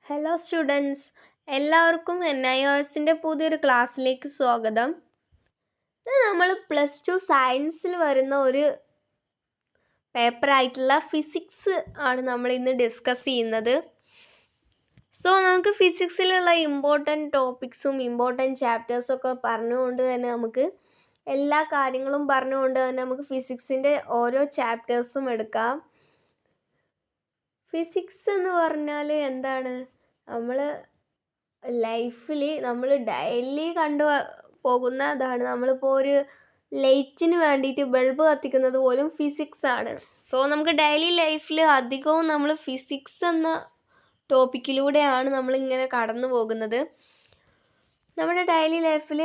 Hello students, എല്ലാവർക്കും NIOSൻ്റെ പുതിയൊരു ക്ലാസ്സിലേക്ക് സ്വാഗതം. ഇത് നമ്മൾ +2 സയൻസിൽ വരുന്ന ഒരു പേപ്പറായിട്ടുള്ള ഫിസിക്സ് ആണ് നമ്മൾ ഇന്ന് ഡിസ്കസ് ചെയ്യുന്നത്. സോ നമുക്ക് ഫിസിക്സിലുള്ള ഇമ്പോർട്ടൻറ്റ് ടോപ്പിക്സും ഇമ്പോർട്ടൻറ്റ് ചാപ്റ്റേഴ്സൊക്കെ പറഞ്ഞുകൊണ്ട് തന്നെ എല്ലാ കാര്യങ്ങളും പറഞ്ഞുകൊണ്ട് തന്നെ നമുക്ക് ഫിസിക്സിൻ്റെ ഓരോ ചാപ്റ്റേഴ്സും എടുക്കാം. ഫിസിക്സ് എന്ന് പറഞ്ഞാൽ എന്താണ്? നമ്മൾ ലൈഫിൽ നമ്മൾ ഡെയിലി പോകുന്നതാണ്. നമ്മളിപ്പോൾ ഒരു ലൈറ്റിന് വേണ്ടിയിട്ട് ബൾബ് കത്തിക്കുന്നത് പോലും ഫിസിക്സ് ആണ്. സോ നമുക്ക് ഡെയിലി ലൈഫിൽ അധികവും നമ്മൾ ഫിസിക്സ് എന്ന ടോപ്പിക്കിലൂടെയാണ് നമ്മളിങ്ങനെ കടന്നു പോകുന്നത്. നമ്മുടെ ഡെയിലി ലൈഫിൽ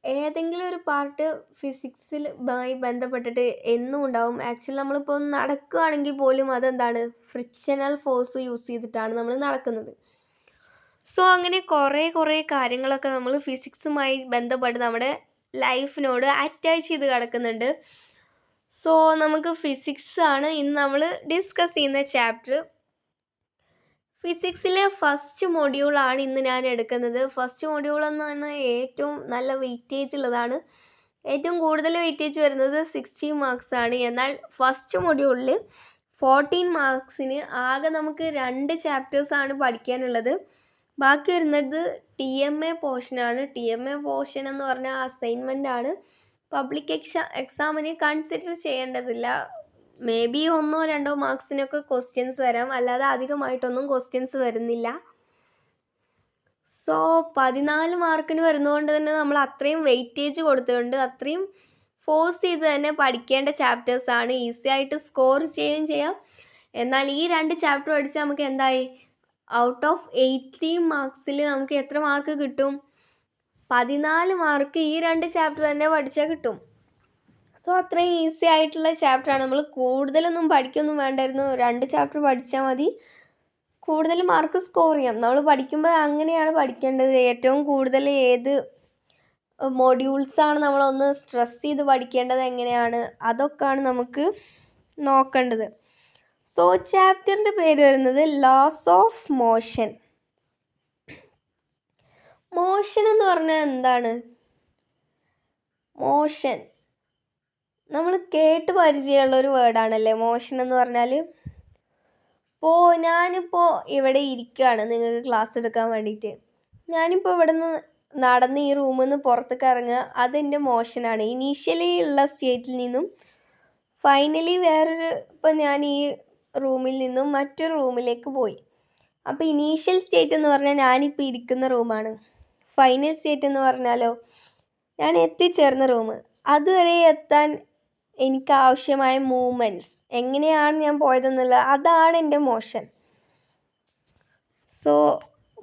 ഏതെങ്കിലും ഒരു പാർട്ട് ഫിസിക്സിലുമായി ബന്ധപ്പെട്ടിട്ട് എന്നും ഉണ്ടാവും. ആക്ച്വലി നമ്മളിപ്പോൾ നടക്കുകയാണെങ്കിൽ പോലും അതെന്താണ്, ഫ്രിക്ഷണൽ ഫോഴ്സ് യൂസ് ചെയ്തിട്ടാണ് നമ്മൾ നടക്കുന്നത്. സോ അങ്ങനെ കുറേ കാര്യങ്ങളൊക്കെ നമ്മൾ ഫിസിക്സുമായി ബന്ധപ്പെട്ട് നമ്മുടെ ലൈഫിനോട് അറ്റാച്ച് ചെയ്ത് കിടക്കുന്നുണ്ട്. സോ നമുക്ക് ഫിസിക്സ് ആണ് ഇന്ന് നമ്മൾ ഡിസ്കസ് ചെയ്യുന്ന ചാപ്റ്റർ. ഫിസിക്സിലെ ഫസ്റ്റ് മൊഡ്യൂളാണ് ഇന്ന് ഞാൻ എടുക്കുന്നത്. ഫസ്റ്റ് മൊഡ്യൂൾ എന്ന് പറഞ്ഞാൽ ഏറ്റവും നല്ല വെയിറ്റേജ് ഉള്ളതാണ്. ഏറ്റവും കൂടുതൽ വെയിറ്റേജ് വരുന്നത് 60 മാർക്സ് ആണ്. എന്നാൽ ഫസ്റ്റ് മൊഡ്യൂളിൽ 14 മാർക്സിന് ആകെ നമുക്ക് 2 ചാപ്റ്റേഴ്സാണ് പഠിക്കാനുള്ളത്. ബാക്കി വരുന്നത് TMA പോർഷനാണ്. TMA പോർഷൻ എന്ന് പറഞ്ഞാൽ അസൈൻമെൻ്റ് ആണ്. പബ്ലിക് എക്സാമിന് കൺസിഡർ ചെയ്യേണ്ടതില്ല. മേ ബി 1-2 മാർക്സിനൊക്കെ ക്വസ്റ്റ്യൻസ് വരാം, അല്ലാതെ അധികമായിട്ടൊന്നും ക്വസ്റ്റ്യൻസ് വരുന്നില്ല. സോ 14 മാർക്കിന് വരുന്നതുകൊണ്ട് തന്നെ നമ്മൾ അത്രയും വെയിറ്റേജ് കൊടുത്തുകൊണ്ട് അത്രയും ഫോഴ്സ് ചെയ്ത് തന്നെ പഠിക്കേണ്ട ചാപ്റ്റേഴ്സാണ്. ഈസി ആയിട്ട് സ്കോർ ചെയ്യുകയും ചെയ്യാം. എന്നാൽ ഈ 2 ചാപ്റ്റർ പഠിച്ചാൽ നമുക്ക് എന്തായി, ഔട്ട് ഓഫ് 80 മാർക്സിൽ നമുക്ക് എത്ര മാർക്ക് കിട്ടും? 14 മാർക്ക് ഈ 2 ചാപ്റ്റർ തന്നെ പഠിച്ചാൽ കിട്ടും. സോ അത്രയും ഈസി ആയിട്ടുള്ള ചാപ്റ്ററാണ്. നമ്മൾ കൂടുതലൊന്നും പഠിക്കൊന്നും വേണ്ടായിരുന്നു. 2 ചാപ്റ്റർ പഠിച്ചാൽ മതി, കൂടുതൽ മാർക്ക് സ്കോർ ചെയ്യാം. നമ്മൾ പഠിക്കുമ്പോൾ അങ്ങനെയാണ് പഠിക്കേണ്ടത്. ഏറ്റവും കൂടുതൽ ഏത് മൊഡ്യൂൾസാണ് നമ്മളൊന്ന് സ്ട്രെസ് ചെയ്ത് പഠിക്കേണ്ടത്, എങ്ങനെയാണ്, അതൊക്കെയാണ് നമുക്ക് നോക്കേണ്ടത്. സോ ചാപ്റ്ററിൻ്റെ പേര് വരുന്നത് ലോസ് ഓഫ് മോഷൻ. മോഷൻ എന്ന് പറഞ്ഞാൽ എന്താണ്? മോഷൻ നമ്മൾ കേട്ട് പരിചയമുള്ള ഒരു വേർഡാണല്ലേ മോഷൻ എന്ന് പറഞ്ഞാൽ. ഞാനിപ്പോൾ ഇവിടെ ഇരിക്കുകയാണ് നിങ്ങൾക്ക് ക്ലാസ് എടുക്കാൻ വേണ്ടിയിട്ട്. ഞാനിപ്പോൾ ഇവിടെ നിന്ന് നടന്ന് ഈ റൂമിൽ നിന്ന് പുറത്തേക്ക് ഇറങ്ങുക, അതെൻ്റെ മോഷനാണ്. ഇനീഷ്യലി ഉള്ള സ്റ്റേറ്റിൽ നിന്നും ഫൈനലി ഇപ്പോൾ ഞാൻ ഈ റൂമിൽ നിന്നും മറ്റൊരു റൂമിലേക്ക് പോയി. അപ്പോൾ ഇനീഷ്യൽ സ്റ്റേറ്റ് എന്ന് പറഞ്ഞാൽ ഞാനിപ്പോൾ ഇരിക്കുന്ന റൂമാണ്. ഫൈനൽ സ്റ്റേറ്റ് എന്ന് പറഞ്ഞാലോ, ഞാൻ എത്തിച്ചേർന്ന റൂം. അതുവരെ എത്താൻ എനിക്ക് ആവശ്യമായ മൂവ്മെൻറ്റ്സ്, എങ്ങനെയാണ് ഞാൻ പോയതെന്നുള്ളത്, അതാണ് എൻ്റെ മോഷൻ. സോ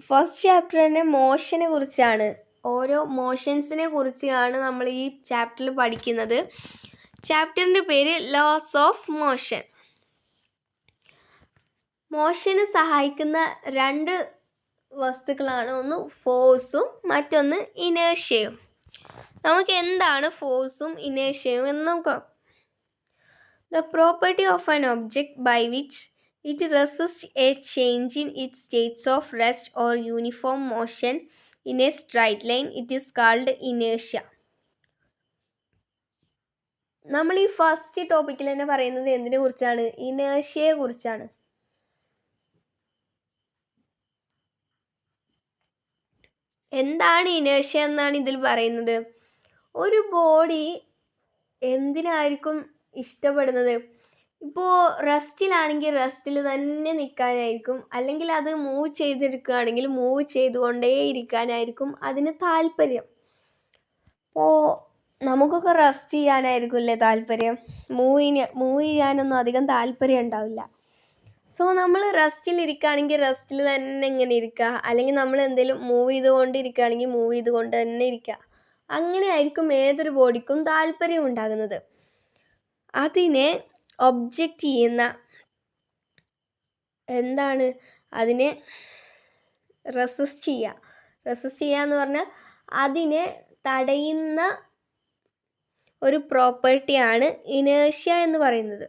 ഫസ്റ്റ് ചാപ്റ്റർ തന്നെ മോഷനെ കുറിച്ചാണ്. ഓരോ മോഷൻസിനെ കുറിച്ചാണ് നമ്മൾ ഈ ചാപ്റ്ററിൽ പഠിക്കുന്നത്. ചാപ്റ്ററിൻ്റെ പേര് ലോസ് ഓഫ് മോഷൻ. മോഷന് സഹായിക്കുന്ന 2 വസ്തുക്കളാണ്, ഒന്ന് ഫോഴ്സും മറ്റൊന്ന് ഇനേർഷ്യയും. നമുക്ക് എന്താണ് ഫോഴ്സും ഇനേർഷ്യയും എന്ന് നോക്കാം. The property of an object by which it resists a change in its states of rest or uniform motion in a straight line, it is called inertia. നമ്മൾ ഈ ഫസ്റ്റ് ടോപ്പിക്കിൽ തന്നെ പറയുന്നത് എന്തിനെ കുറിച്ചാണ്? ഇനേർഷ്യയെ കുറിച്ചാണ്. എന്താണ് ഇനേർഷ്യ എന്നാണ് ഇതിൽ പറയുന്നത്. ഒരു ബോഡി എന്തിനായിരിക്കും ഇഷ്ടപ്പെടുന്നത്? ഇപ്പോൾ റെസ്റ്റിലാണെങ്കിൽ റെസ്റ്റിൽ തന്നെ നിൽക്കാനായിരിക്കും, അല്ലെങ്കിൽ അത് മൂവ് ചെയ്തെടുക്കുകയാണെങ്കിൽ മൂവ് ചെയ്തുകൊണ്ടേ ഇരിക്കാനായിരിക്കും അതിന് താല്പര്യം. നമുക്കൊക്കെ റെസ്റ്റ് ചെയ്യാനായിരിക്കുമല്ലേ താല്പര്യം, മൂവ് ചെയ്യാനൊന്നും അധികം താല്പര്യം ഉണ്ടാവില്ല. സോ നമ്മൾ റെസ്റ്റിലിരിക്കുകയാണെങ്കിൽ റെസ്റ്റിൽ തന്നെ ഇങ്ങനെ ഇരിക്കുക, അല്ലെങ്കിൽ നമ്മൾ എന്തെങ്കിലും മൂവ് ചെയ്തുകൊണ്ടിരിക്കുകയാണെങ്കിൽ മൂവ് ചെയ്തുകൊണ്ട് തന്നെ ഇരിക്കുക. അങ്ങനെ ആയിരിക്കും ഏതൊരു ബോഡിക്കും താല്പര്യം ഉണ്ടാകുന്നത്. അതിനെ ഒബ്ജക്റ്റ് ചെയ്യുന്ന എന്താണ്, അതിനെ റെസിസ്റ്റ് ചെയ്യുക എന്ന് പറഞ്ഞാൽ അതിനെ തടയുന്ന ഒരു പ്രോപ്പർട്ടിയാണ് ഇനേർഷ്യ എന്ന് പറയുന്നത്.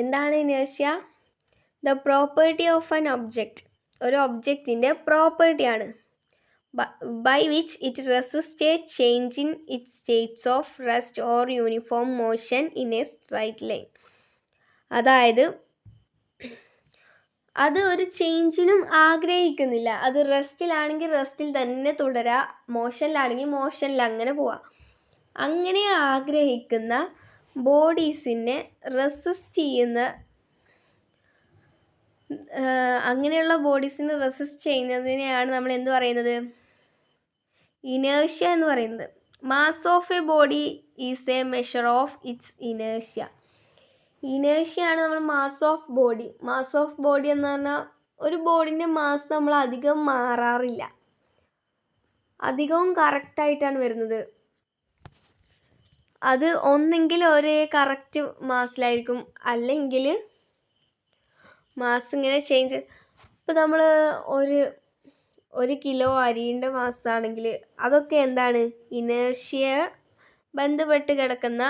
എന്താണ് inertia? The property of an object ഒരു ഒബ്ജക്റ്റിൻ്റെ പ്രോപ്പർട്ടിയാണ്. by which it resists a change in its states of rest or uniform motion in a straight line. അതായത് അത് ഒരു ചേഞ്ചിനും ആഗ്രഹിക്കുന്നില്ല. അത് റെസ്റ്റിലാണെങ്കിൽ റെസ്റ്റിൽ തന്നെ തുടരാ, മോഷനിലാണെങ്കിൽ മോഷനിൽ അങ്ങനെ പോവാം. അങ്ങനെ ആഗ്രഹിക്കുന്ന ബോഡീസിനെ റെസിസ്റ്റ് ചെയ്യുന്ന അങ്ങനെയുള്ള ബോഡീസിനെ റെസിസ്റ്റ് ചെയ്യുന്നതിനെയാണ് നമ്മൾ എന്ത് പറയുന്നത്? ഇനേർഷ്യ എന്ന് പറയുന്നത്. Mass of a body is a measure of its inertia. ഇനേർഷ്യയാണ് നമ്മൾ mass of body. Mass of body എന്ന് പറഞ്ഞാൽ ഒരു ബോഡീൻ്റെ മാസ് നമ്മൾ അധികം മാറാറില്ല, അധികവും കറക്റ്റായിട്ടാണ് വരുന്നത്. അത് ഒന്നെങ്കിൽ ഒരേ കറക്റ്റ് മാസിലായിരിക്കും, അല്ലെങ്കിൽ മാസ് ഇങ്ങനെ ചേഞ്ച്. ഇപ്പോൾ നമ്മൾ ഒരു കിലോ അരിയുടെ മാസാണെങ്കിൽ അതൊക്കെ എന്താണ്? ഇനേർഷ്യ ബന്ധപ്പെട്ട് കിടക്കുന്ന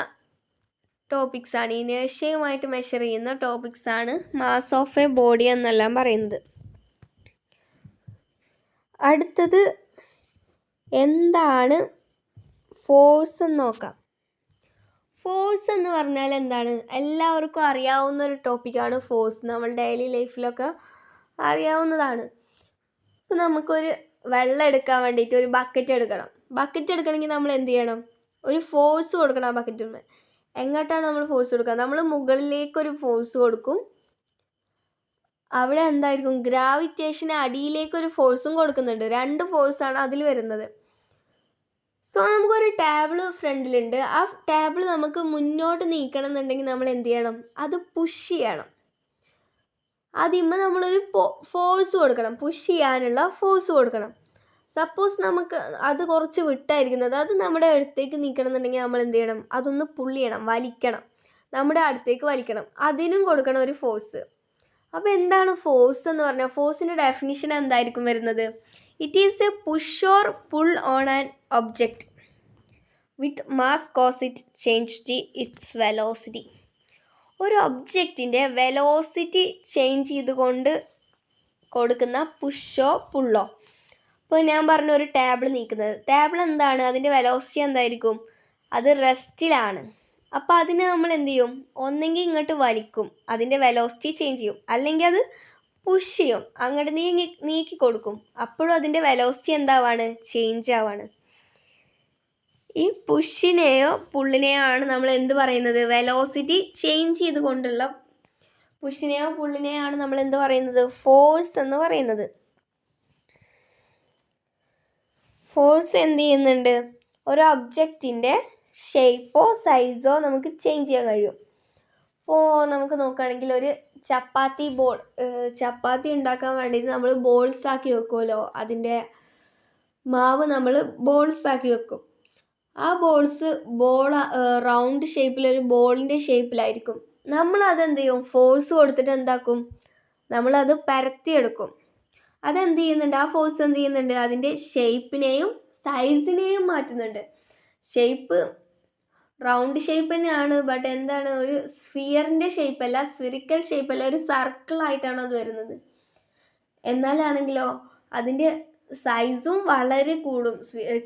ടോപ്പിക്സാണ്. ഇനേർഷ്യയുമായിട്ട് മെഷർ ചെയ്യുന്ന ടോപ്പിക്സാണ് മാസ് ഓഫ് എ ബോഡി എന്നെല്ലാം പറയുന്നത്. അടുത്തത് എന്താണ് ഫോഴ്സ് എന്ന് നോക്കാം. ഫോഴ്സ് എന്ന് പറഞ്ഞാൽ എന്താണ്? എല്ലാവർക്കും അറിയാവുന്ന ഒരു ടോപ്പിക്കാണ് ഫോഴ്സ്. നമ്മൾ ഡെയിലി ലൈഫിലൊക്കെ അറിയാവുന്നതാണ്. ഇപ്പോൾ നമുക്കൊരു വെള്ളം എടുക്കാൻ വേണ്ടിയിട്ട് ഒരു ബക്കറ്റ് എടുക്കണം. ബക്കറ്റ് എടുക്കണമെങ്കിൽ നമ്മൾ എന്ത് ചെയ്യണം? ഒരു ഫോഴ്സ് കൊടുക്കണം ആ ബക്കറ്റിന്. എങ്ങോട്ടാണ് നമ്മൾ ഫോഴ്സ് കൊടുക്കുക? നമ്മൾ മുകളിലേക്കൊരു ഫോഴ്സ് കൊടുക്കും. അവിടെ എന്തായിരിക്കും? ഗ്രാവിറ്റേഷന് അടിയിലേക്കൊരു ഫോഴ്സും കൊടുക്കുന്നുണ്ട്. 2 ഫോഴ്സാണ് അതിൽ വരുന്നത്. സോ നമുക്കൊരു ടേബിൾ ഫ്രണ്ടിലുണ്ട്. ആ ടേബിൾ നമുക്ക് മുന്നോട്ട് നീക്കണം എന്നുണ്ടെങ്കിൽ നമ്മൾ എന്ത് ചെയ്യണം? അത് പുഷ് ചെയ്യണം. ആദ്യമേ നമ്മളൊരു ഫോഴ്സ് കൊടുക്കണം, പുഷ് ചെയ്യാനുള്ള ഫോഴ്സ് കൊടുക്കണം. സപ്പോസ് നമുക്ക് അത് കുറച്ച് വിട്ടായിരിക്കുന്നത്, അത് നമ്മുടെ അടുത്തേക്ക് നീക്കണം എന്നുണ്ടെങ്കിൽ നമ്മൾ എന്ത് ചെയ്യണം? അതൊന്ന് പുള്ള് ചെയ്യണം, വലിക്കണം, നമ്മുടെ അടുത്തേക്ക് വലിക്കണം. അതിനും കൊടുക്കണം ഒരു ഫോഴ്സ്. അപ്പോൾ എന്താണ് ഫോഴ്സ് എന്ന് പറഞ്ഞാൽ? ഫോഴ്സിൻ്റെ ഡെഫിനിഷൻ എന്തായിരിക്കും വരുന്നത്? It is a push or pull on an object with mass cause it change its velocity. ഒരു ഒബ്ജക്റ്റിൻ്റെ വെലോസിറ്റി ചേഞ്ച് ചെയ്തുകൊണ്ട് കൊടുക്കുന്ന പുഷോ പുള്ളോ. ഇപ്പോൾ ഞാൻ പറഞ്ഞ ഒരു ടേബിൾ നീക്കുന്നത്, ടേബിൾ എന്താണ്? അതിൻ്റെ വെലോസിറ്റി എന്തായിരിക്കും? അത് റെസ്റ്റിലാണ്. അപ്പോൾ അതിന് നമ്മൾ എന്ത് ചെയ്യും? ഒന്നെങ്കിൽ ഇങ്ങോട്ട് വലിക്കും, അതിൻ്റെ വെലോസിറ്റി ചേഞ്ച് ചെയ്യും, അല്ലെങ്കിൽ അത് പുഷ് ചെയ്യും, അങ്ങോട്ട് നീക്കി കൊടുക്കും. അപ്പോഴും അതിൻ്റെ വെലോസിറ്റി എന്താവാണ്? ചേഞ്ച് ആവാണ്. ഈ പുഷിനെയോ പുള്ളിനെയോ ആണ് നമ്മൾ എന്ത് പറയുന്നത്? വെലോസിറ്റി ചേഞ്ച് ചെയ്തുകൊണ്ടുള്ള പുഷിനെയോ പുള്ളിനെയോ ആണ് നമ്മൾ എന്ത് പറയുന്നത്? ഫോഴ്സ് എന്ന് പറയുന്നത്. ഫോഴ്സ് എന്ത് ചെയ്യുന്നുണ്ട്? ഒരു ഒബ്ജക്റ്റിൻ്റെ ഷേപ്പോ സൈസോ നമുക്ക് ചേഞ്ച് ചെയ്യാൻ കഴിയും. ഇപ്പോൾ നമുക്ക് നോക്കുകയാണെങ്കിൽ ഒരു ചപ്പാത്തി ഉണ്ടാക്കാൻ വേണ്ടിയിട്ട് നമ്മൾ ബോൾസ് ആക്കി വെക്കുമല്ലോ. അതിൻ്റെ മാവ് നമ്മൾ ബോൾസ് ആക്കി വെക്കും. ആ ബോൾസ് റൗണ്ട് ഷേപ്പിലൊരു ബോളിൻ്റെ ഷേപ്പിലായിരിക്കും. നമ്മളതെന്ത് ചെയ്യും? ഫോഴ്സ് കൊടുത്തിട്ട് എന്താക്കും? നമ്മളത് പരത്തിയെടുക്കും. അതെന്ത് ചെയ്യുന്നുണ്ട്? ആ ഫോഴ്സ് എന്ത് ചെയ്യുന്നുണ്ട്? അതിൻ്റെ ഷേപ്പിനെയും സൈസിനെയും മാറ്റുന്നുണ്ട്. ഷേപ്പ് റൗണ്ട് ഷേപ്പ് തന്നെയാണ്, ബട്ട് എന്താണ്? ഒരു സ്ഫിയറിൻ്റെ ഷേപ്പല്ല, സ്ഫിറിക്കൽ ഷേപ്പല്ല, ഒരു സർക്കിളായിട്ടാണ് അത് വരുന്നത്. എന്നാലാണെങ്കിലോ അതിൻ്റെ സൈസും വളരെ കൂടും.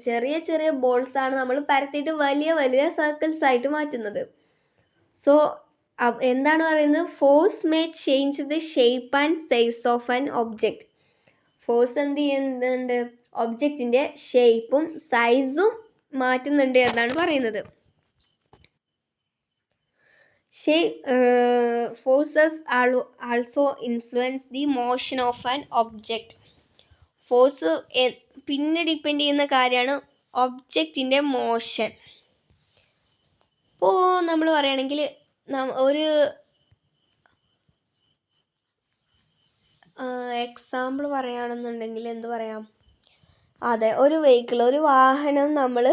ചെറിയ ചെറിയ ബോൾസാണ് നമ്മൾ പരത്തിയിട്ട് വലിയ വലിയ സർക്കിൾസ് ആയിട്ട് മാറ്റുന്നത്. സോ എന്താണ് പറയുന്നത്? Force may change the shape and size of an object. Force എന്ത് ചെയ്യുന്നുണ്ട്? ഒബ്ജക്റ്റിൻ്റെ ഷേപ്പും സൈസും മാറ്റുന്നുണ്ട് എന്നാണ് പറയുന്നത്. Forces also influence the motion of an object. Force പിന്നെ ഡിപ്പെൻഡ് ചെയ്യുന്ന കാര്യമാണ് ഒബ്ജക്റ്റിൻ്റെ മോഷൻ. ഇപ്പോൾ നമ്മൾ പറയുകയാണെങ്കിൽ ഒരു എക്സാമ്പിൾ പറയുകയാണെന്നുണ്ടെങ്കിൽ എന്ത് പറയാം? അതെ, ഒരു വെഹിക്കിൾ, ഒരു വാഹനം, നമ്മൾ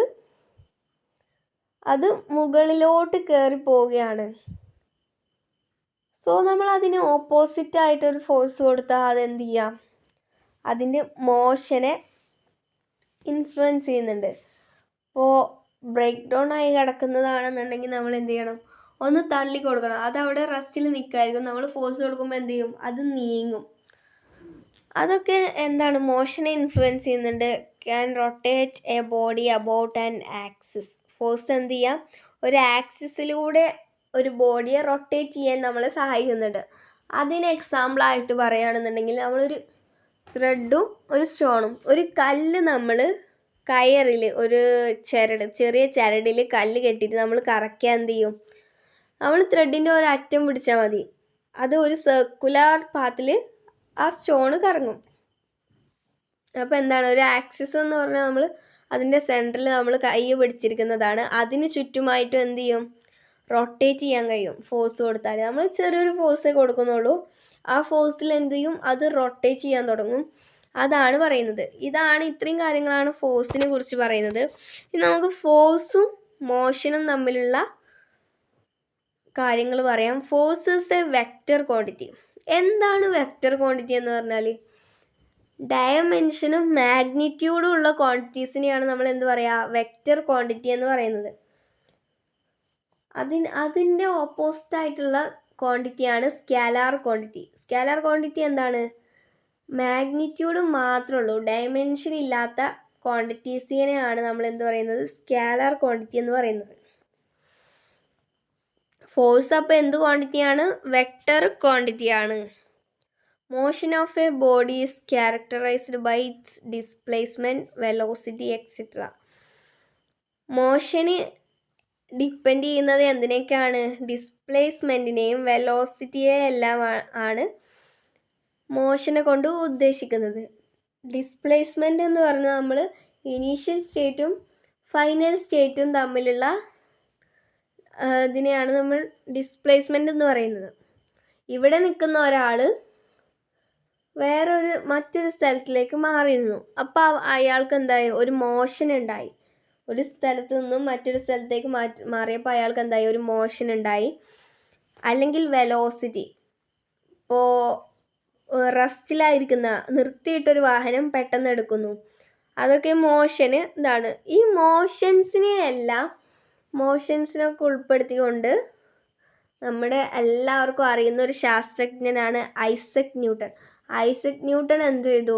അത് മുകളിലോട്ട് കയറി പോവുകയാണ്. സോ നമ്മൾ അതിന് ഓപ്പോസിറ്റായിട്ടൊരു ഫോഴ്സ് കൊടുത്താൽ അതെന്ത് ചെയ്യാം? അതിൻ്റെ മോഷനെ ഇൻഫ്ലുവൻസ് ചെയ്യുന്നുണ്ട്. ഇപ്പോൾ ബ്രേക്ക് ഡൗൺ ആയി കിടക്കുന്നതാണെന്നുണ്ടെങ്കിൽ നമ്മൾ എന്ത് ചെയ്യണം? ഒന്ന് തള്ളി കൊടുക്കണം. അതവിടെ റെസ്റ്റിൽ നിൽക്കായിരിക്കും. നമ്മൾ ഫോഴ്സ് കൊടുക്കുമ്പോൾ എന്ത് ചെയ്യും? അത് നീങ്ങും. അതൊക്കെ എന്താണ് മോഷനെ ഇൻഫ്ലുവൻസ് ചെയ്യുന്നുണ്ട്. Can rotate A body about an axis. Force എന്ത് ചെയ്യാം, ഒരു ആക്സിസിലൂടെ ഒരു ബോഡിയെ റൊട്ടേറ്റ് ചെയ്യാൻ നമ്മളെ സഹായിക്കുന്നുണ്ട്. അതിന് എക്സാമ്പിളായിട്ട് പറയുകയാണെന്നുണ്ടെങ്കിൽ നമ്മളൊരു ത്രെഡും ഒരു സ്റ്റോണും, ഒരു കല്ല് നമ്മൾ കയറിൽ ഒരു ചെറിയ ചരടിൽ കല്ല് കെട്ടിയിട്ട് നമ്മൾ കറക്കിയാൽ എന്ത് ചെയ്യും, നമ്മൾ ത്രെഡിൻ്റെ ഒരു അറ്റം പിടിച്ചാൽ മതി, അത് ഒരു സർക്കുലർ പാത്തിൽ ആ സ്റ്റോണ് കറങ്ങും. അപ്പോൾ എന്താണ്, ഒരു ആക്സിസ് എന്ന് പറഞ്ഞാൽ നമ്മൾ അതിൻ്റെ സെൻറ്ററിൽ നമ്മൾ കൈ പിടിച്ചിരിക്കുന്നതാണ്. അതിന് ചുറ്റുമായിട്ടും എന്ത് ചെയ്യും, റൊട്ടേറ്റ് ചെയ്യാൻ കഴിയും ഫോഴ്സ് കൊടുത്താൽ. നമ്മൾ ചെറിയൊരു ഫോഴ്സേ കൊടുക്കുന്നുള്ളൂ, ആ ഫോഴ്സിൽ എന്ത് ചെയ്യും, അത് റൊട്ടേറ്റ് ചെയ്യാൻ തുടങ്ങും. അതാണ് പറയുന്നത്. ഇത്രയും കാര്യങ്ങളാണ് ഫോഴ്സിനെ കുറിച്ച് പറയുന്നത്. ഇനി നമുക്ക് ഫോഴ്സും മോഷനും തമ്മിലുള്ള കാര്യങ്ങൾ പറയാം. Force is a vector quantity. എന്താണ് വെക്റ്റർ ക്വാണ്ടിറ്റി എന്ന് പറഞ്ഞാൽ, ഡയമെൻഷനും മാഗ്നിറ്റ്യൂഡും ഉള്ള ക്വാണ്ടിറ്റീസിനെയാണ് നമ്മൾ എന്ത് പറയുക, വെക്റ്റർ ക്വാണ്ടിറ്റി എന്ന് പറയുന്നത്. അതിൻ്റെ ഓപ്പോസിറ്റായിട്ടുള്ള ക്വാണ്ടിറ്റിയാണ് സ്കാലാർ ക്വാണ്ടിറ്റി. സ്കാലാർ ക്വാണ്ടിറ്റി എന്താണ്, മാഗ്നിറ്റ്യൂഡ് മാത്രമേ ഉള്ളൂ, ഡയമെൻഷൻ ഇല്ലാത്ത ക്വാണ്ടിറ്റീസിനെയാണ് നമ്മൾ എന്ത് പറയുന്നത്, സ്കാലാർ ക്വാണ്ടിറ്റി എന്ന് പറയുന്നത്. ഫോഴ്സ് അപ്പോൾ എന്ത് ക്വാണ്ടിറ്റിയാണ്, വെക്റ്റർ ക്വാണ്ടിറ്റിയാണ്. Motion of a body is characterized by its displacement, velocity etcetera. മോഷന് ഡിപ്പെൻഡ് ചെയ്യുന്നത് എന്തിനേക്കാണ്, ഡിസ്പ്ലേസ്മെൻറ്റിനെയും വെലോസിറ്റിയെ എല്ലാം ആണ് മോഷനെ കൊണ്ട് ഉദ്ദേശിക്കുന്നത്. ഡിസ്പ്ലേസ്മെൻറ്റ് എന്ന് പറഞ്ഞാൽ നമ്മൾ ഇനീഷ്യൽ സ്റ്റേറ്റും ഫൈനൽ സ്റ്റേറ്റും തമ്മിലുള്ള ഇതിനെയാണ് നമ്മൾ ഡിസ്പ്ലേസ്മെൻറ്റ് എന്ന് പറയുന്നത്. ഇവിടെ നിൽക്കുന്ന ഒരാൾ മറ്റൊരു സ്ഥലത്തിലേക്ക് മാറി നിന്നു, അപ്പോൾ അയാൾക്ക് എന്തായി, ഒരു മോഷൻ ഉണ്ടായി. ഒരു സ്ഥലത്ത് നിന്നും മറ്റൊരു സ്ഥലത്തേക്ക് മാറിയപ്പോൾ അയാൾക്ക് എന്തായി, ഒരു മോഷൻ ഉണ്ടായി. അല്ലെങ്കിൽ വെലോസിറ്റി, ഇപ്പോൾ റെസ്റ്റിലായിരിക്കുന്ന നിർത്തിയിട്ടൊരു വാഹനം പെട്ടെന്ന് എടുക്കുന്നു, അതൊക്കെ മോഷന് ഇതാണ്. ഈ മോഷൻസിനൊക്കെ ഉൾപ്പെടുത്തിക്കൊണ്ട് നമ്മുടെ എല്ലാവർക്കും അറിയുന്ന ഒരു ശാസ്ത്രജ്ഞനാണ് ഐസക് ന്യൂട്ടൺ. ഐസക് ന്യൂട്ടൺ എന്ത് ചെയ്തു,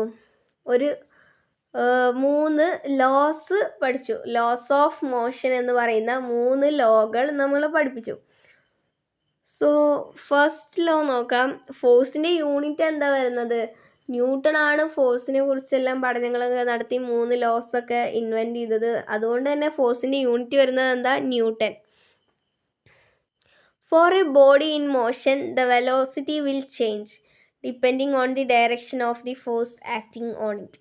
ഒരു 3 ലോസ് പഠിച്ചു. ലോസ് ഓഫ് മോഷൻ എന്ന് പറയുന്ന 3 ലോകൾ നമ്മൾ പഠിപ്പിച്ചു. സോ ഫസ്റ്റ് ലോ നോക്കാം. ഫോഴ്സിൻ്റെ യൂണിറ്റ് എന്താ വരുന്നത്, ന്യൂട്ടൺ ആണ് ഫോഴ്സിനെ കുറിച്ചെല്ലാം പഠനങ്ങളൊക്കെ നടത്തി 3 ലോസൊക്കെ ഇൻവെൻറ്റ് ചെയ്തത്. അതുകൊണ്ട് തന്നെ ഫോഴ്സിൻ്റെ യൂണിറ്റ് വരുന്നത് എന്താ, Newton. For a body in motion the velocity will change depending on the direction of the force acting on it.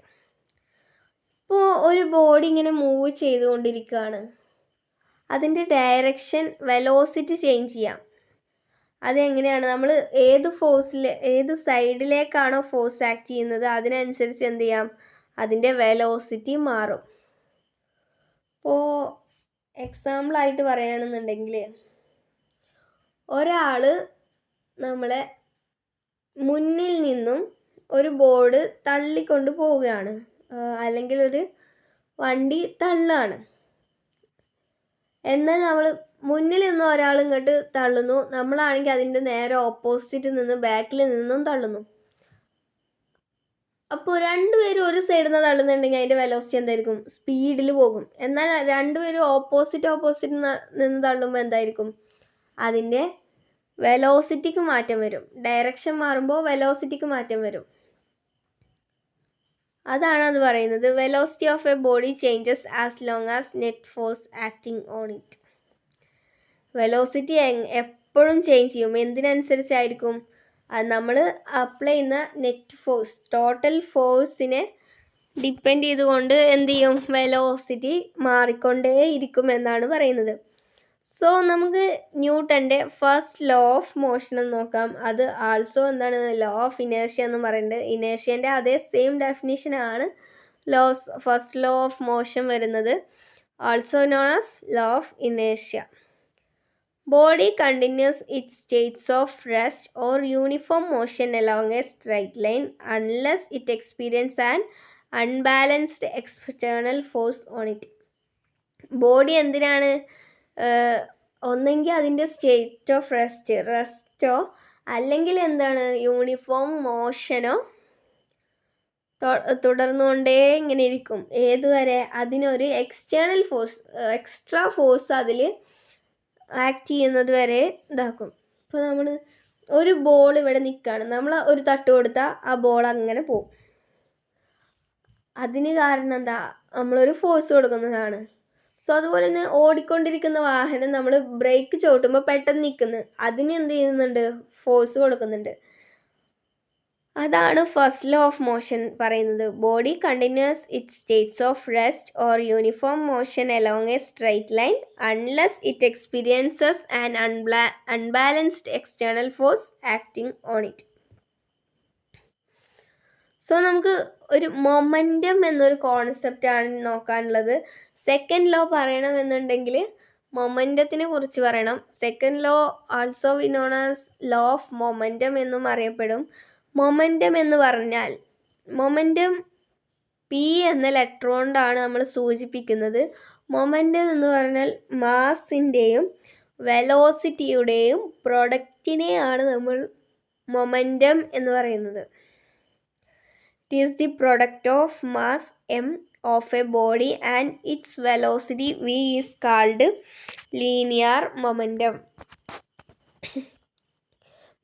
ഇപ്പോൾ ഒരു ബോഡി ഇങ്ങനെ മൂവ് ചെയ്തുകൊണ്ടിരിക്കുകയാണ്, അതിൻ്റെ ഡയറക്ഷൻ വെലോസിറ്റി ചേഞ്ച് ചെയ്യാം. അതെങ്ങനെയാണ്, നമ്മൾ ഏത് സൈഡിലേക്കാണോ ഫോഴ്സ് ആക്ട് ചെയ്യുന്നത് അതിനനുസരിച്ച് എന്ത് ചെയ്യാം, അതിൻ്റെ വെലോസിറ്റി മാറും. ഇപ്പോൾ എക്സാമ്പിളായിട്ട് പറയുകയാണെന്നുണ്ടെങ്കിൽ, ഒരാൾ നമ്മളെ മുന്നിൽ നിന്നും ഒരു ബോർഡ് തള്ളിക്കൊണ്ട് പോവുകയാണ്, അല്ലെങ്കിൽ ഒരു വണ്ടി തള്ളുകയാണ്. എന്നാൽ നമ്മൾ മുന്നിൽ നിന്ന് ഒരാൾ ഇങ്ങോട്ട് തള്ളുന്നു, നമ്മളാണെങ്കിൽ അതിൻ്റെ നേരെ ഓപ്പോസിറ്റ് നിന്ന് ബാക്കിൽ നിന്നും തള്ളുന്നു. അപ്പോൾ രണ്ടുപേരും ഒരു സൈഡിൽ നിന്ന് തള്ളുന്നുണ്ടെങ്കിൽ അതിൻ്റെ വെലോസിറ്റി എന്തായിരിക്കും, സ്പീഡിൽ പോകും. എന്നാൽ രണ്ടുപേരും ഓപ്പോസിറ്റ് നിന്ന് തള്ളുമ്പോൾ എന്തായിരിക്കും, അതിൻ്റെ വെലോസിറ്റിക്ക് മാറ്റം വരും. ഡയറക്ഷൻ മാറുമ്പോൾ വെലോസിറ്റിക്ക് മാറ്റം വരും. അതാണ് അത് പറയുന്നത്. Velocity of a body changes as long as net force acting on it. Velocity എപ്പോഴും ചേഞ്ച് ചെയ്യും. എന്തിനനുസരിച്ചായിരിക്കും, അത് നമ്മൾ അപ്ലൈ ചെയ്യുന്ന നെറ്റ് ഫോഴ്സ്, ടോട്ടൽ ഫോഴ്സിനെ ഡിപ്പെൻഡ് ചെയ്തുകൊണ്ട് എന്ത് ചെയ്യും, വെലോസിറ്റി മാറിക്കൊണ്ടേ ഇരിക്കും എന്നാണ് പറയുന്നത്. സോ നമുക്ക് ന്യൂട്ടൻ്റെ ഫസ്റ്റ് ലോ ഓഫ് മോഷൻ എന്ന് നോക്കാം. അത് ആൾസോ എന്താണ്, ലോ ഓഫ് ഇനേർഷ്യ എന്ന് പറയുന്നത്. ഇനേർഷ്യൻ്റെ അതേ സെയിം ഡെഫിനിഷനാണ് ഫസ്റ്റ് ലോ ഓഫ് മോഷൻ വരുന്നത്, also known as law of inertia. Body continues its states of rest or uniform motion along a straight line unless it experience an unbalanced external force on it. Body എന്തിനാണ്, ഒന്നെങ്കിൽ അതിൻ്റെ state of resto അല്ലെങ്കിൽ എന്താണ്, uniform മോഷനോ തുടർന്നുകൊണ്ടേ ഇങ്ങനെ ഇരിക്കും. ഏതുവരെ? അതിനൊരു extra force അതിൽ ആക്ട് ചെയ്യുന്നത് വരെ ഇതാക്കും. ഇപ്പോൾ നമ്മൾ ഒരു ബോൾ ഇവിടെ നിൽക്കുകയാണ്, നമ്മൾ ഒരു തട്ട് കൊടുത്താൽ ആ ബോൾ അങ്ങനെ പോകും. അതിന് കാരണം എന്താ? നമ്മളൊരു ഫോഴ്സ് കൊടുക്കുന്നതാണ്. സോ അതുപോലെ തന്നെ ഓടിക്കൊണ്ടിരിക്കുന്ന വാഹനം നമ്മൾ ബ്രേക്ക് ചവിട്ടുമ്പോൾ പെട്ടെന്ന് നിൽക്കുന്നു, അതിന് എന്ത് ചെയ്യുന്നുണ്ട്? ഫോഴ്സ് കൊടുക്കുന്നുണ്ട്. അതാണ് ഫസ്റ്റ് ലോ ഓഫ് മോഷൻ പറയുന്നത്. Body continuous it States of rest or uniform motion along a straight line unless it experiences an unbalanced external force acting on it. So നമുക്ക് ഒരു മൊമെൻറ്റം എന്നൊരു കോൺസെപ്റ്റാണ് നോക്കാനുള്ളത്. സെക്കൻഡ് ലോ പറയണമെന്നുണ്ടെങ്കിൽ മൊമെൻറ്റത്തിനെ കുറിച്ച് പറയണം. Second law also we non as law of momentum എന്നും അറിയപ്പെടും. Momentum എന്ന് പറഞ്ഞാൽ momentum P എന്ന letter കൊണ്ടാണ് നമ്മൾ സൂചിപ്പിക്കുന്നത്. മൊമെൻറ്റം എന്ന് പറഞ്ഞാൽ മാസിൻ്റെയും വെലോസിറ്റിയുടെയും പ്രൊഡക്റ്റിനെയാണ് നമ്മൾ മൊമെൻറ്റം എന്ന് പറയുന്നത്. It is the product of mass m of a body and its velocity v is called linear momentum.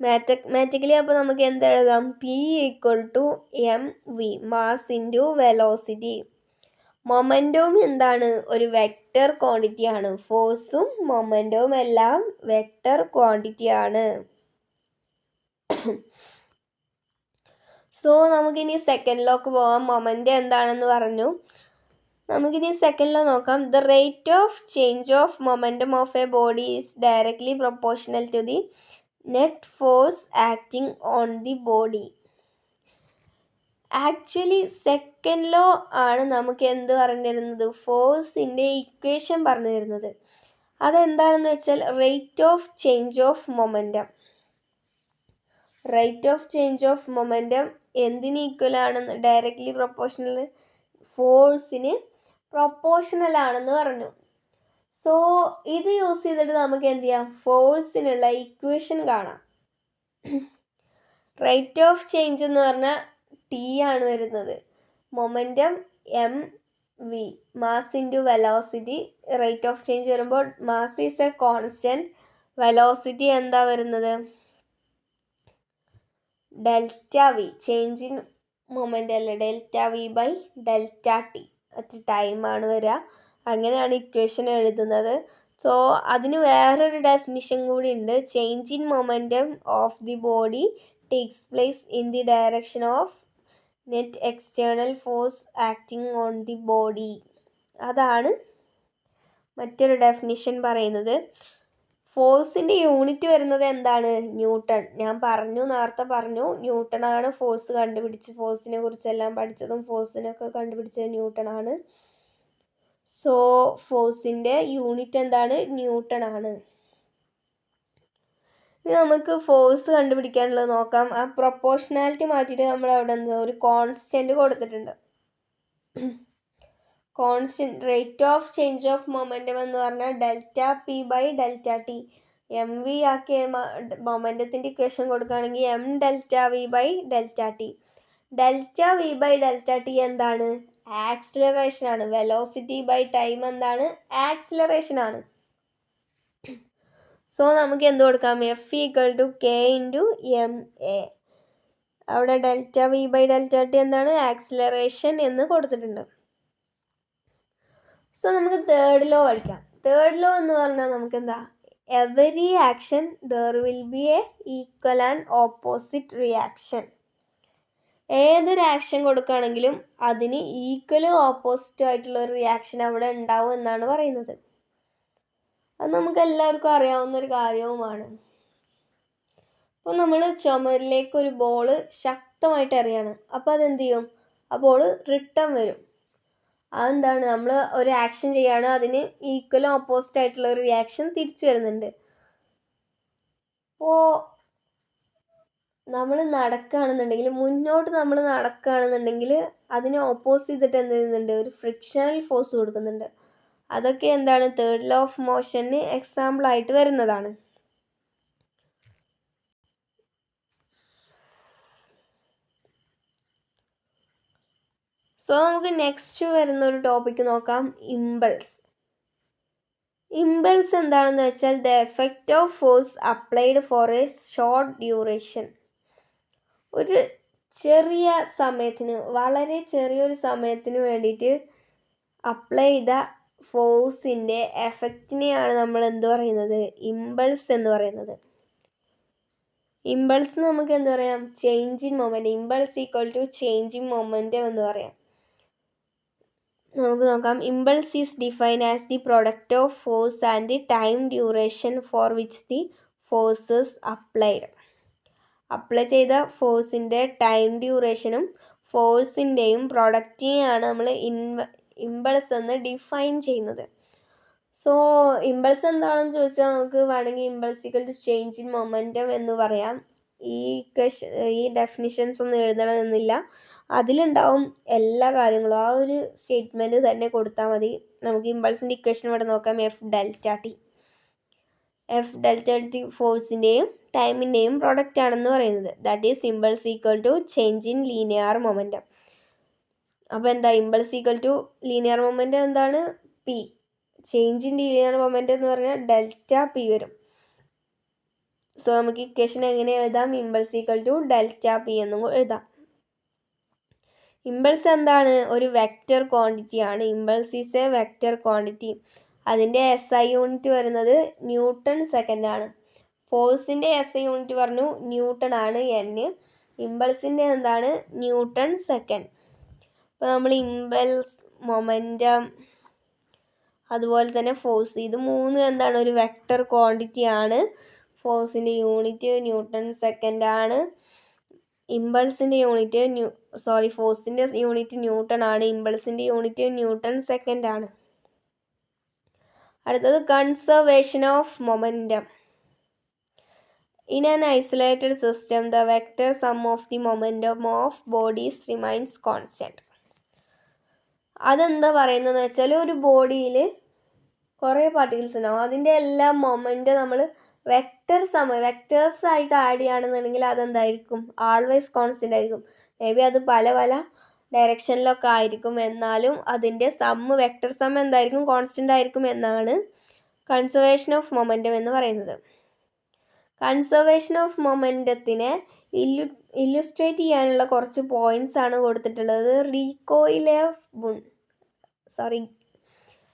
Mathematically അപ്പോൾ നമുക്ക് എന്ത് എഴുതാം? P = mv, mass into velocity. മൊമെൻറ്റവും എന്താണ്? ഒരു വെക്റ്റർ ക്വാണ്ടിറ്റി ആണ്. ഫോഴ്സും മൊമെൻറ്റവും എല്ലാം വെക്റ്റർ ക്വാണ്ടിറ്റി ആണ്. സോ നമുക്കിനി സെക്കൻഡ് ലോക്ക് പോകാം. മൊമെൻറ്റം എന്താണെന്ന് പറഞ്ഞു. നമുക്കിനി സെക്കൻഡ് ലോ നോക്കാം. The rate of change of momentum of a body is directly proportional to the net force acting on the body. Actually second law ആണ് നമുക്ക് എന്ത് പറഞ്ഞു തരുന്നത്? ഫോഴ്സിൻ്റെ ഇക്വേഷൻ പറഞ്ഞു തരുന്നത്. അതെന്താണെന്ന് വെച്ചാൽ rate of change of momentum. Rate of change of momentum എന്തിന് ഈക്വൽ ആണെന്ന്? ഡയറക്റ്റ്ലി പ്രൊപ്പോർഷണൽ, ഫോഴ്സിന് പ്രൊപ്പോർഷണൽ ആണെന്ന് പറഞ്ഞു. സോ ഇത് യൂസ് ചെയ്തിട്ട് നമുക്ക് എന്ത് ചെയ്യാം? ഫോഴ്സിനുള്ള ഇക്വേഷൻ കാണാം. റേറ്റ് ഓഫ് ചേഞ്ച് എന്ന് പറഞ്ഞാൽ ടി ആണ് വരുന്നത്. Momentum M V, mass into velocity. Rate of change വരുമ്പോൾ mass is a constant, velocity എന്താ വരുന്നത്? Delta V, change in moment അല്ലേ, delta V by delta T. അത്ര ടൈമാണ് വരിക. അങ്ങനെയാണ് ഇക്വേഷൻ എഴുതുന്നത്. സോ അതിന് വേറൊരു ഡെഫിനിഷൻ കൂടി ഉണ്ട്. Change in momentum of the body takes place in the direction of net external force acting on the body. അതാണ് മറ്റൊരു ഡെഫിനിഷൻ പറയുന്നത്. ഫോഴ്സിൻ്റെ യൂണിറ്റ് വരുന്നത് എന്താണ്? ന്യൂട്ടൺ. ഞാൻ നേരത്തെ പറഞ്ഞു ന്യൂട്ടണാണ് ഫോഴ്സ് കണ്ടുപിടിച്ച്, ഫോഴ്സിനെ കുറിച്ചെല്ലാം പഠിച്ചതും ഫോഴ്സിനൊക്കെ കണ്ടുപിടിച്ചത് ന്യൂട്ടൺ ആണ്. സോ ഫോഴ്സിൻ്റെ യൂണിറ്റ് എന്താണ്? ന്യൂട്ടൺ ആണ്. ഇനി നമുക്ക് ഫോഴ്സ് കണ്ടുപിടിക്കാനുള്ളത് നോക്കാം. ആ പ്രൊപ്പോർഷണാലിറ്റി മാറ്റിയിട്ട് നമ്മൾ അവിടെ ഒരു കോൺസ്റ്റൻറ്റ് കൊടുത്തിട്ടുണ്ട്. Constant rate of change of momentum എന്ന് പറഞ്ഞാൽ delta P by delta T. M V ആക്കിയ മൊമെൻറ്റത്തിൻ്റെ ഇക്വേഷൻ കൊടുക്കുകയാണെങ്കിൽ M delta V by delta T. Delta V by delta T എന്താണ്? ആക്സിലറേഷൻ ആണ്. വെലോസിറ്റി ബൈ ടൈം എന്താണ്? ആക്സിലറേഷൻ ആണ്. സോ നമുക്ക് എന്ത് കൊടുക്കാം? F = k/ma. അവിടെ delta V by delta T എന്താണ്? ആക്സിലറേഷൻ എന്ന് കൊടുത്തിട്ടുണ്ട്. സോ നമുക്ക് തേർഡ് ലോ പഠിക്കാം. തേർഡ് ലോ എന്ന് പറഞ്ഞാൽ നമുക്ക് എന്താ? Every action there will be A equal and opposite reaction. ഏതൊരു ആക്ഷൻ കൊടുക്കുകയാണെങ്കിലും അതിന് ഈക്വലും ഓപ്പോസിറ്റും ആയിട്ടുള്ള ഒരു റിയാക്ഷൻ അവിടെ ഉണ്ടാവും എന്നാണ് പറയുന്നത്. അത് നമുക്ക് എല്ലാവർക്കും അറിയാവുന്ന ഒരു കാര്യവുമാണ്. അപ്പോൾ നമ്മൾ ചുമരിലേക്ക് ഒരു ബോള് ശക്തമായിട്ട് എറിയാണ്. അപ്പോൾ അതെന്ത് ചെയ്യും? ആ ബോള് റിട്ടേൺ വരും. അതെന്താണ്? നമ്മൾ ഒരു ആക്ഷൻ ചെയ്യുകയാണ്, അതിന് ഈക്വലും ഓപ്പോസിറ്റ് ആയിട്ടുള്ള ഒരു റിയാക്ഷൻ തിരിച്ചു വരുന്നുണ്ട്. അപ്പോൾ നമ്മൾ നടക്കുകയാണെന്നുണ്ടെങ്കിൽ, മുന്നോട്ട് നമ്മൾ നടക്കുകയാണെന്നുണ്ടെങ്കിൽ അതിനെ ഓപ്പോസ് ചെയ്തിട്ട് എന്ത് ചെയ്യുന്നുണ്ട്? ഒരു ഫ്രിക്ഷണൽ ഫോഴ്സ് കൊടുക്കുന്നുണ്ട്. അതൊക്കെ എന്താണ്? തേർഡ് ലോ ഓഫ് മോഷന് എക്സാമ്പിളായിട്ട് വരുന്നതാണ്. സോ നമുക്ക് നെക്സ്റ്റ് വരുന്നൊരു ടോപ്പിക്ക് നോക്കാം, ഇമ്പൾസ്. ഇമ്പൾസ് എന്താണെന്ന് വെച്ചാൽ the effect of force applied for A short duration. ഒരു ചെറിയ സമയത്തിന്, വളരെ ചെറിയൊരു സമയത്തിന് വേണ്ടിയിട്ട് അപ്ലൈ ചെയ്ത ഫോഴ്സിൻ്റെ എഫക്റ്റിനെയാണ് നമ്മൾ എന്ത് പറയുന്നത്, ഇമ്പൾസ് എന്ന് പറയുന്നത്. ഇമ്പൾസ് നമുക്ക് എന്ത് പറയാം, change in moment. Impulse equal to change in momentum എന്ന് പറയാം. നമുക്ക് നോക്കാം. Impulse is defined as the product of force and the time duration for which the forces applied. Apply ചെയ്ത ഫോഴ്സിൻ്റെ ടൈം ഡ്യൂറേഷനും ഫോഴ്സിൻ്റെയും പ്രൊഡക്റ്റിനെയാണ് നമ്മൾ ഇമ്പൾസ് എന്ന് ഡിഫൈൻ ചെയ്യുന്നത്. സോ ഇമ്പൾസ് എന്താണെന്ന് ചോദിച്ചാൽ നമുക്ക് വേണമെങ്കിൽ impulse equal to change in momentum എന്ന് പറയാം. ഈ ഡെഫിനിഷൻസ് ഒന്നും എഴുതണമെന്നില്ല, അതിലുണ്ടാവും എല്ലാ കാര്യങ്ങളും. ആ ഒരു സ്റ്റേറ്റ്മെൻറ്റ് തന്നെ കൊടുത്താൽ മതി. നമുക്ക് ഇമ്പൾസിൻ്റെ ഇക്വേഷൻ ഇവിടെ നോക്കാം. എഫ് ഡെൽറ്റ ടി ഫോഴ്സിൻ്റെയും ടൈമിൻ്റെയും പ്രൊഡക്റ്റ് ആണെന്ന് പറയുന്നത്. That is impulse equal to change in linear momentum. അപ്പോൾ എന്താ, impulse equal to linear momentum എന്താണ്, P. Change in linear momentum എന്ന് പറഞ്ഞാൽ ഡെൽറ്റ പി വരും. സോ നമുക്ക് ഇക്വേഷൻ എങ്ങനെ എഴുതാം, impulse equal to delta P എന്നും എഴുതാം. ഇമ്പൾസ് എന്താണ്, ഒരു വെക്റ്റർ ക്വാണ്ടിറ്റി ആണ്. Impulse is a vector quantity. അതിൻ്റെ SI യൂണിറ്റ് വരുന്നത് ന്യൂട്ടൺ സെക്കൻഡ് ആണ്. ഫോഴ്സിൻ്റെ SI യൂണിറ്റ് പറഞ്ഞു ന്യൂട്ടൺ ആണ് N. ഇമ്പൾസിൻ്റെ എന്താണ്, ന്യൂട്ടൺ സെക്കൻഡ്. അപ്പോൾ നമ്മൾ ഇമ്പൾസ്, മൊമെൻറ്റം, അതുപോലെ തന്നെ ഫോഴ്സ്, ഇത് മൂന്നും എന്താണ്, ഒരു വെക്റ്റർ ക്വാണ്ടിറ്റി ആണ്. ഫോഴ്സിൻ്റെ യൂണിറ്റ് ന്യൂട്ടൺ സെക്കൻഡ് ആണ്. ഇമ്പൾസിൻ്റെ യൂണിറ്റ് ഫോഴ്സിൻ്റെ യൂണിറ്റ് ന്യൂട്ടൺ ആണ്. ഇമ്പൾസിൻ്റെ യൂണിറ്റ് ന്യൂട്ടൺ സെക്കൻഡ് ആണ്. അടുത്തത് conservation of momentum. In an isolated system the vector some of the momentum of bodies remains constant. അതെന്താ പറയുന്നതെന്ന് വെച്ചാൽ, ഒരു ബോഡിയിൽ കുറേ പാർട്ടിക്കിൾസ് ഉണ്ടാവും. അതിൻ്റെ എല്ലാം മൊമെൻറ്റം നമ്മൾ വെക്റ്റേഴ്സ് ആയിട്ട് ആഡ് ചെയ്യുകയാണെന്നുണ്ടെങ്കിൽ അതെന്തായിരിക്കും, ആൾവേസ് കോൺസ്റ്റൻ്റ് ആയിരിക്കും. മേ ബി അത് പല പല ഡയറക്ഷനിലൊക്കെ ആയിരിക്കും, എന്നാലും അതിൻ്റെ വെക്റ്റർ സം എന്തായിരിക്കും, കോൺസ്റ്റൻ്റ് ആയിരിക്കും എന്നാണ് കൺസർവേഷൻ ഓഫ് മൊമെൻറ്റം എന്ന് പറയുന്നത്. കൺസർവേഷൻ ഓഫ് മൊമെൻറ്റത്തിനെ ഇല്ലുസ്ട്രേറ്റ് ചെയ്യാനുള്ള കുറച്ച് പോയിൻറ്റ്സ് ആണ് കൊടുത്തിട്ടുള്ളത്.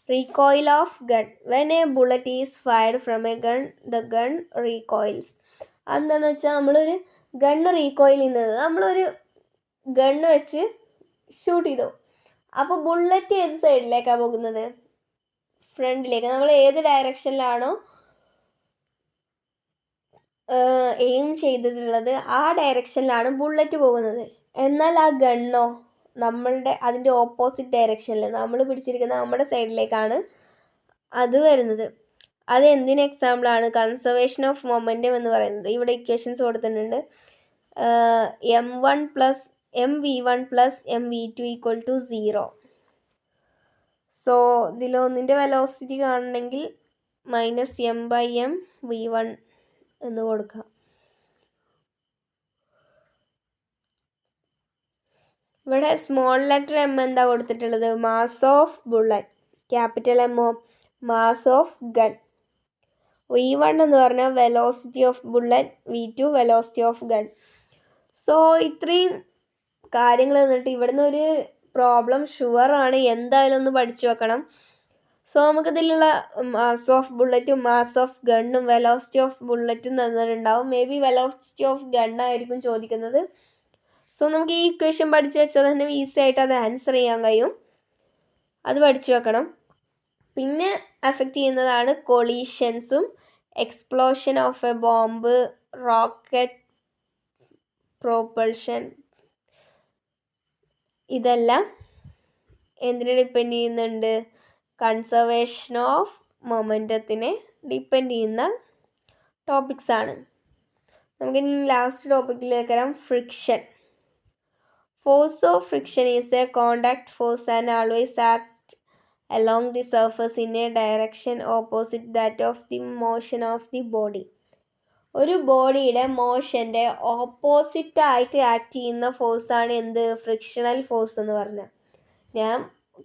Recoil of gun. When a bullet is fired from a gun, the gun recoils. എന്താണെന്ന് വെച്ചാൽ, നമ്മളൊരു ഗണ്ണ് റീകോയിൽ ചെയ്യുന്നത്, നമ്മളൊരു ഗണ്ണ് വെച്ച് ഷൂട്ട് ചെയ്തു. അപ്പോൾ ബുള്ളറ്റ് ഏത് സൈഡിലേക്കാണ് പോകുന്നത്, ഫ്രണ്ടിലേക്ക്. നമ്മൾ ഏത് ഡയറക്ഷനിലാണോ എയിം ചെയ്തിട്ടുള്ളത് ആ ഡയറക്ഷനിലാണ് ബുള്ളറ്റ് പോകുന്നത്. എന്നാൽ ആ ഗണ്ണോ അതിൻ്റെ ഓപ്പോസിറ്റ് ഡയറക്ഷനിൽ നമ്മൾ പിടിച്ചിരിക്കുന്ന നമ്മുടെ സൈഡിലേക്കാണ് അത് വരുന്നത്. അത് എന്തിന് എക്സാമ്പിളാണ് കൺസർവേഷൻ ഓഫ് മൊമെൻറ്റം എന്ന് പറയുന്നത്. ഇവിടെ ഇക്വേഷൻസ് കൊടുത്തിട്ടുണ്ട്. mv1 + mv2 = 0. സോ ഇതിലൊന്നിൻ്റെ വെലോസിറ്റി കാണണമെങ്കിൽ -m/m v1 എന്ന് കൊടുക്കാം. ഇവിടെ സ്മോൾ ലെറ്റർ M എന്താ കൊടുത്തിട്ടുള്ളത്, mass of bullet. Capital M mass of gun. v1 എന്ന് പറഞ്ഞാൽ velocity of bullet, v2 velocity of gun. So ഇത്രയും കാര്യങ്ങൾ തന്നിട്ട് ഇവിടുന്ന് ഒരു പ്രോബ്ലം ഷുവറാണ്, എന്തായാലും ഒന്ന് പഠിച്ചു വെക്കണം. സോ നമുക്കിതിലുള്ള മാസ് ഓഫ് ബുള്ളറ്റും മാസ് ഓഫ് ഗണ്ണും വെലോസിറ്റി ഓഫ് ബുള്ളറ്റും തന്നിട്ടുണ്ടാവും. മേ ബി വെലോസിറ്റി ഓഫ് ഗണ്ണായിരിക്കും ചോദിക്കുന്നത്. സോ നമുക്ക് ഈ ഇക്വേഷൻ പഠിച്ചു വെച്ചാൽ തന്നെ ഈസി ആയിട്ട് അത് ആൻസർ ചെയ്യാൻ കഴിയും. അത് പഠിച്ചു വെക്കണം. പിന്നെ അഫക്റ്റ് ചെയ്യുന്നതാണ് കൊളീഷൻസും, explosion of a bomb, rocket propulsion. ഇതെല്ലാം എന്തിനെ ഡിപ്പെൻഡ് ചെയ്യുന്നുണ്ട്, കൺസർവേഷൻ ഓഫ് മൊമെൻറ്റത്തിനെ ഡിപ്പെൻഡ് ചെയ്യുന്ന ടോപ്പിക്സ് ആണ്. നമുക്കിനി ലാസ്റ്റ് ടോപ്പിക്കിലേക്ക് വരാം, friction. Force of friction is a contact force and always act along the surface in a direction opposite that of the motion of the body. ഒരു ബോഡിയുടെ മോഷൻ്റെ opposite ആയിട്ട് act ചെയ്യുന്ന ഫോഴ്സാണ് എന്ത്, ഫ്രിക്ഷണൽ ഫോഴ്സ് എന്ന് പറഞ്ഞാൽ. ഞാൻ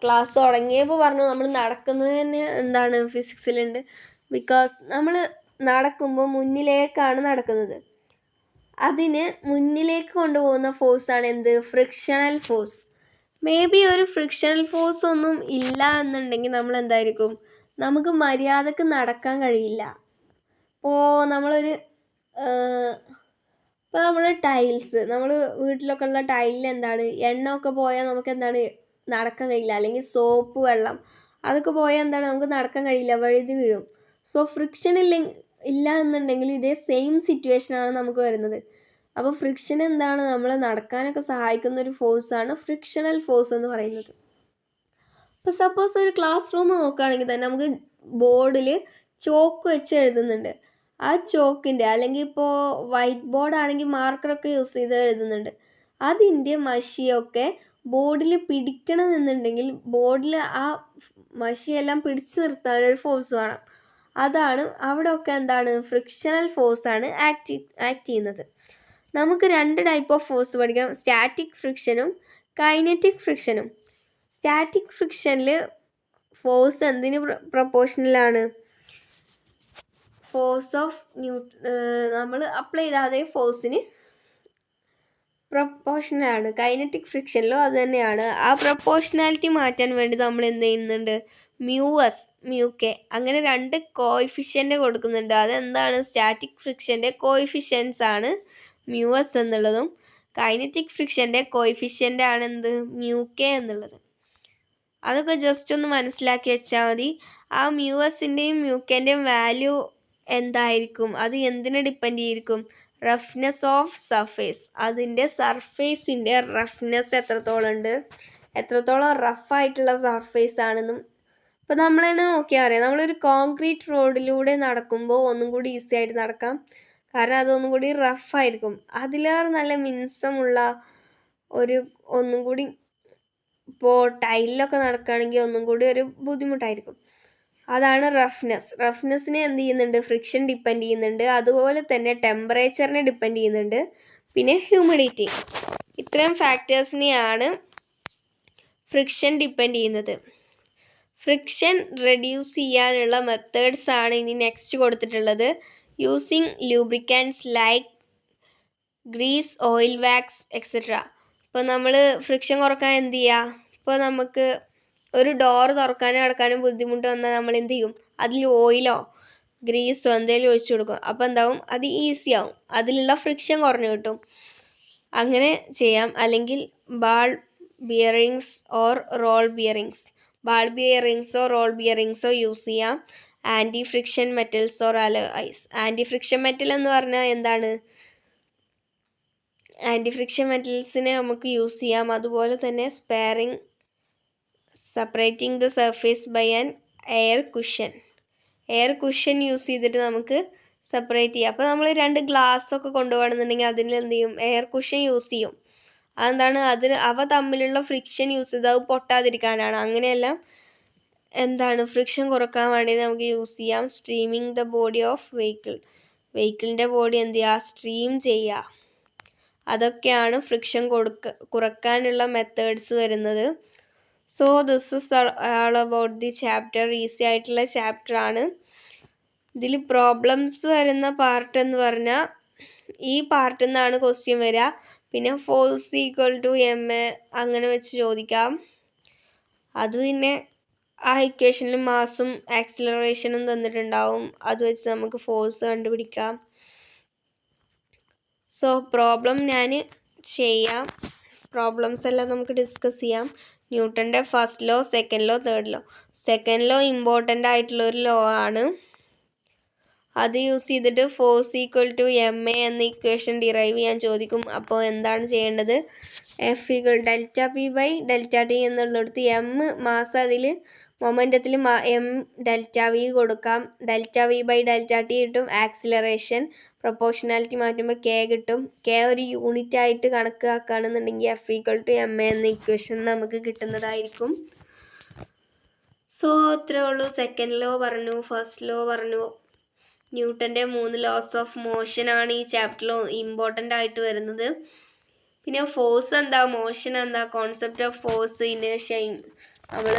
ക്ലാസ് തുടങ്ങിയപ്പോൾ പറഞ്ഞു നമ്മൾ നടക്കുന്നത് തന്നെ എന്താണ് ഫിസിക്സിലുണ്ട്. ബിക്കോസ് നമ്മൾ നടക്കുമ്പോൾ മുന്നിലേക്കാണ് നടക്കുന്നത്. അതിന് മുന്നിലേക്ക് കൊണ്ടുപോകുന്ന ഫോഴ്സാണ് എന്ത്? Frictional force. മേ ബി ഒരു ഫ്രിക്ഷണൽ ഫോഴ്സ് ഒന്നും ഇല്ല എന്നുണ്ടെങ്കിൽ നമ്മൾ എന്തായിരിക്കും, നമുക്ക് മര്യാദക്ക് നടക്കാൻ കഴിയില്ല. ഇപ്പോൾ നമ്മളൊരു ഇപ്പോൾ നമ്മൾ ടൈൽസ്, നമ്മൾ വീട്ടിലൊക്കെ ഉള്ള ടൈലിൽ എന്താണ് എണ്ണമൊക്കെ പോയാൽ നമുക്ക് എന്താണ് നടക്കാൻ കഴിയില്ല. അല്ലെങ്കിൽ സോപ്പ് വെള്ളം അതൊക്കെ പോയാൽ എന്താണ് നമുക്ക് നടക്കാൻ കഴിയില്ല, വഴുതി വീഴും. സോ ഫ്രിക്ഷൻ ഇല്ല എന്നുണ്ടെങ്കിൽ ഇതേ സെയിം സിറ്റുവേഷനാണ് നമുക്ക് വരുന്നത്. അപ്പോൾ ഫ്രിക്ഷൻ എന്താണ്, നമ്മളെ നടക്കാനൊക്കെ സഹായിക്കുന്ന ഒരു ഫോഴ്സാണ് ഫ്രിക്ഷണൽ ഫോഴ്സ് എന്ന് പറയുന്നത്. ഇപ്പോൾ സപ്പോസ് ഒരു ക്ലാസ് റൂം നോക്കുകയാണെങ്കിൽ തന്നെ നമുക്ക് ബോർഡിൽ ചോക്ക് വെച്ച് എഴുതുന്നുണ്ട്. ആ ചോക്കിൻ്റെ, അല്ലെങ്കിൽ ഇപ്പോൾ വൈറ്റ് ബോർഡ് ആണെങ്കിൽ മാർക്കറൊക്കെ യൂസ് ചെയ്ത് എഴുതുന്നുണ്ട്. അതിൻ്റെ മഷിയൊക്കെ ബോർഡിൽ പിടിക്കണമെന്നുണ്ടെങ്കിൽ ബോർഡിൽ ആ മഷിയെല്ലാം പിടിച്ചു നിർത്താനൊരു ഫോഴ്സ് വേണം. അതാണ് അവിടെയൊക്കെ എന്താണ് ഫ്രിക്ഷണൽ ഫോഴ്സാണ് ആക്ട് ചെയ്യുന്നത്. നമുക്ക് 2 ടൈപ്പ് ഓഫ് ഫോഴ്സ് പഠിക്കാം, സ്റ്റാറ്റിക് ഫ്രിക്ഷനും കൈനറ്റിക് ഫ്രിക്ഷനും. സ്റ്റാറ്റിക് ഫ്രിക്ഷനിൽ ഫോഴ്സ് എന്തിന് പ്രൊപ്പോർഷണലാണ്? ഫോഴ്സ് ഓഫ് നമ്മൾ അപ്ലൈ ചെയ്താൽ ഫോഴ്സിന് പ്രൊപ്പോർഷണലാണ്. കൈനറ്റിക് ഫ്രിക്ഷനിലും അത് തന്നെയാണ്. ആ പ്രൊപ്പോർഷണാലിറ്റി മാറ്റാൻ വേണ്ടി നമ്മൾ എന്ത് ചെയ്യുന്നുണ്ട്? മ്യൂഎസ്, മ്യൂക്കെ അങ്ങനെ 2 കോയിഫിഷ്യൻ്റ് കൊടുക്കുന്നുണ്ട്. അതെന്താണ്? സ്റ്റാറ്റിക് ഫ്രിക്ഷൻ്റെ കോയിഫിഷ്യൻസ് ആണ് മ്യൂഎസ് എന്നുള്ളതും കൈനറ്റിക് ഫ്രിക്ഷൻ്റെ കോയിഫിഷ്യൻ്റ് ആണ് എന്ത്? മ്യൂക്കെ എന്നുള്ളത്. അതൊക്കെ ജസ്റ്റ് ഒന്ന് മനസ്സിലാക്കി വെച്ചാൽ മതി. ആ മ്യൂഎസിൻ്റെയും മ്യൂക്കേൻ്റെയും വാല്യൂ എന്തായിരിക്കും? അത് എന്തിനെ ഡിപ്പെൻഡ് ചെയ്തിരിക്കും? Roughness of surface. അതിൻ്റെ സർഫേസിൻ്റെ റഫ്നെസ് എത്രത്തോളം ഉണ്ട്, എത്രത്തോളം റഫായിട്ടുള്ള സർഫേസ് ആണെന്നും. ഇപ്പോൾ നമ്മൾ തന്നെ നോക്കിയാൽ അറിയാം, നമ്മളൊരു കോൺക്രീറ്റ് റോഡിലൂടെ നടക്കുമ്പോൾ ഒന്നും കൂടി ഈസി ആയിട്ട് നടക്കാം. കാരണം അതൊന്നും കൂടി റഫായിരിക്കും. അതിലേറെ നല്ല മിനുസമുള്ള ഒന്നും കൂടി, ഇപ്പോൾ ടൈലിലൊക്കെ നടക്കുകയാണെങ്കിൽ ഒന്നും കൂടി ഒരു ബുദ്ധിമുട്ടായിരിക്കും. അതാണ് റഫ്നെസ്. റഫ്നെസ്സിനെ എന്ത് ചെയ്യുന്നുണ്ട്? ഫ്രിക്ഷൻ ഡിപ്പെൻഡ് ചെയ്യുന്നുണ്ട്. അതുപോലെ തന്നെ ടെമ്പറേച്ചറിനെ ഡിപ്പെൻഡ് ചെയ്യുന്നുണ്ട്. പിന്നെ ഹ്യൂമിഡിറ്റി. ഇത്രയും ഫാക്ടേഴ്സിനെയാണ് ഫ്രിക്ഷൻ ഡിപ്പെൻഡ് ചെയ്യുന്നത്. ഫ്രിക്ഷൻ റെഡ്യൂസ് ചെയ്യാനുള്ള മെത്തേഡ്സ് ആണ് ഇനി നെക്സ്റ്റ് കൊടുത്തിട്ടുള്ളത്. Using lubricants like grease, oil, wax etcetera. ഇപ്പോൾ നമ്മൾ ഫ്രിക്ഷൻ കുറക്കാൻ എന്ത് ചെയ്യുക? ഇപ്പോൾ നമുക്ക് ഒരു ഡോറ് തുറക്കാനും അടക്കാനും ബുദ്ധിമുട്ട് വന്നാൽ നമ്മൾ എന്ത് ചെയ്യും? അതിൽ ഓയിലോ ഗ്രീസോ എന്തെങ്കിലും ഒഴിച്ചു കൊടുക്കും. അപ്പോൾ എന്താവും? അത് ഈസി ആവും, അതിലുള്ള ഫ്രിക്ഷൻ കുറഞ്ഞു കിട്ടും. അങ്ങനെ ചെയ്യാം. അല്ലെങ്കിൽ ball bearings or roll bearings, ball ബിയറിങ്സോ റോൾ ബിയറിങ്സോ യൂസ് ചെയ്യാം. Anti friction metals or alloys. Anti friction metal എന്ന് പറഞ്ഞാൽ എന്താണ്? ആൻറ്റി ഫ്രിക്ഷൻ മെറ്റൽസിനെ നമുക്ക് യൂസ് ചെയ്യാം. അതുപോലെ തന്നെ sparing, separating the surface by an air cushion. Air cushion use ചെയ്തിട്ട് നമുക്ക് സെപ്പറേറ്റ് ചെയ്യാം. അപ്പോൾ നമ്മൾ 2 ഗ്ലാസ്സൊക്കെ കൊണ്ടുപോകണമെന്നുണ്ടെങ്കിൽ അതിൽ എന്ത് ചെയ്യും? എയർ കുഷൻ യൂസ് ചെയ്യും. അതെന്താണ്? അവ തമ്മിലുള്ള ഫ്രിക്ഷൻ യൂസ് ചെയ്ത് അത് പൊട്ടാതിരിക്കാനാണ്. അങ്ങനെയെല്ലാം എന്താണ് ഫ്രിക്ഷൻ കുറക്കാൻ വേണ്ടി നമുക്ക് യൂസ് ചെയ്യാം. സ്ട്രീമിങ് ദ ബോഡി ഓഫ് വെഹിക്കിളിൻ്റെ ബോഡി എന്ത് ചെയ്യുക? സ്ട്രീം ചെയ്യുക. അതൊക്കെയാണ് ഫ്രിക്ഷൻ കുറക്കാനുള്ള മെത്തേഡ്സ് വരുന്നത്. So this is all about the chapter. Easy ആയിട്ടുള്ള ചാപ്റ്റർ ആണ്. ഇതിൽ പ്രോബ്ലംസ് വരുന്ന പാർട്ട് എന്ന് പറഞ്ഞാൽ ഈ പാർട്ടിൽ നിന്നാണ് ക്വസ്റ്റ്യൻ വരിക. പിന്നെ ഫോഴ്സ് ഈക്വൽ ടു ma അങ്ങനെ വെച്ച് ചോദിക്കാം. അത് പിന്നെ ആ ഇക്വേഷനിൽ മാസും ആക്സിലറേഷനും തന്നിട്ടുണ്ടാവും. അത് വെച്ച് നമുക്ക് ഫോഴ്സ് കണ്ടുപിടിക്കാം. സോ പ്രോബ്ലം ഞാൻ ചെയ്യാം. പ്രോബ്ലംസ് എല്ലാം നമുക്ക് ഡിസ്കസ് ചെയ്യാം. ന്യൂട്ടൻ്റെ first law, second law, third law. Second law important ആയിട്ടുള്ളൊരു ലോ ആണ്. അത് യൂസ് ചെയ്തിട്ട് ഫോഴ്സ് ഈക്വൽ ടു ma എന്ന ഇക്വേഷൻ ഡിറൈവ് ചെയ്യാൻ ചോദിക്കും. അപ്പോൾ എന്താണ് ചെയ്യേണ്ടത്? F equal delta P by delta T എന്നുള്ളിടത്ത് m മാസ്, അതിൽ മൊമെൻറ്റത്തിൽ m ഡെൽറ്റ വി കൊടുക്കാം. Delta V by delta T കിട്ടും. ആക്സിലറേഷൻ പ്രൊപ്പോർഷണാലിറ്റി മാറ്റുമ്പോൾ k കിട്ടും. k ഒരു യൂണിറ്റ് ആയിട്ട് കണക്കാക്കുകയാണെന്നുണ്ടെങ്കിൽ F ഈക്വൽ ടു ma എന്ന ഇക്വേഷൻ നമുക്ക് കിട്ടുന്നതായിരിക്കും. സോ അത്രേ ഉള്ളൂ. സെക്കൻഡ് ലോ പറഞ്ഞു, ഫസ്റ്റ് ലോ പറഞ്ഞു. ന്യൂട്ടൻ്റെ 3 ലോസ് ഓഫ് മോഷൻ ആണ് ഈ ചാപ്റ്ററിൽ ഇമ്പോർട്ടൻ്റ് ആയിട്ട് വരുന്നത്. പിന്നെ ഫോഴ്സ് എന്താ, മോഷൻ എന്താ, കോൺസെപ്റ്റ് ഓഫ് ഫോഴ്സ്, ഇനേർഷ്യ, നമ്മൾ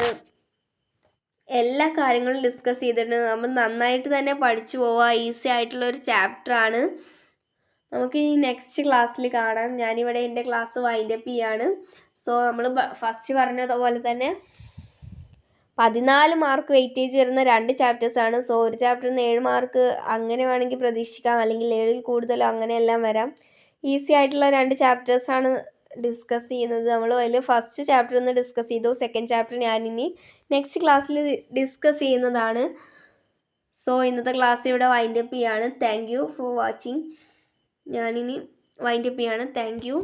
എല്ലാ കാര്യങ്ങളും ഡിസ്കസ് ചെയ്തിട്ടുണ്ട്. നമ്മൾ നന്നായിട്ട് തന്നെ പഠിച്ചു പോവുക. ഈസി ആയിട്ടുള്ള ഒരു ചാപ്റ്ററാണ്. നമുക്ക് ഈ നെക്സ്റ്റ് ക്ലാസ്സിൽ കാണാം. ഞാനിവിടെ എൻ്റെ ക്ലാസ് വൈൻഡപ്പ് ചെയ്യാണ്. സോ നമ്മൾ ഫസ്റ്റ് പറഞ്ഞതുപോലെ തന്നെ 14 മാർക്ക് വെയിറ്റേജ് വരുന്ന 2 ചാപ്റ്റേഴ്സാണ്. സോ ഒരു ചാപ്റ്ററിന് 7 മാർക്ക് അങ്ങനെ വേണമെങ്കിൽ പ്രതീക്ഷിക്കാം, അല്ലെങ്കിൽ 7ൽ കൂടുതലോ അങ്ങനെയെല്ലാം വരാം. ഈസി ആയിട്ടുള്ള 2 ചാപ്റ്റേഴ്സാണ് ഡിസ്കസ് ചെയ്യുന്നത്. നമ്മൾ അതിൽ ഫസ്റ്റ് ചാപ്റ്റർ ഒന്ന് ഡിസ്കസ് ചെയ്തു. സെക്കൻഡ് ചാപ്റ്റർ ഞാനിനി നെക്സ്റ്റ് ക്ലാസ്സിൽ ഡിസ്കസ് ചെയ്യുന്നതാണ്. സോ ഇന്നത്തെ ക്ലാസ് ഇവിടെ വൈൻഡപ്പ് ചെയ്യാണ്. Thank you for watching. ഞാനിനി വൈൻഡപ്പ് ചെയ്യാണ്. Thank you.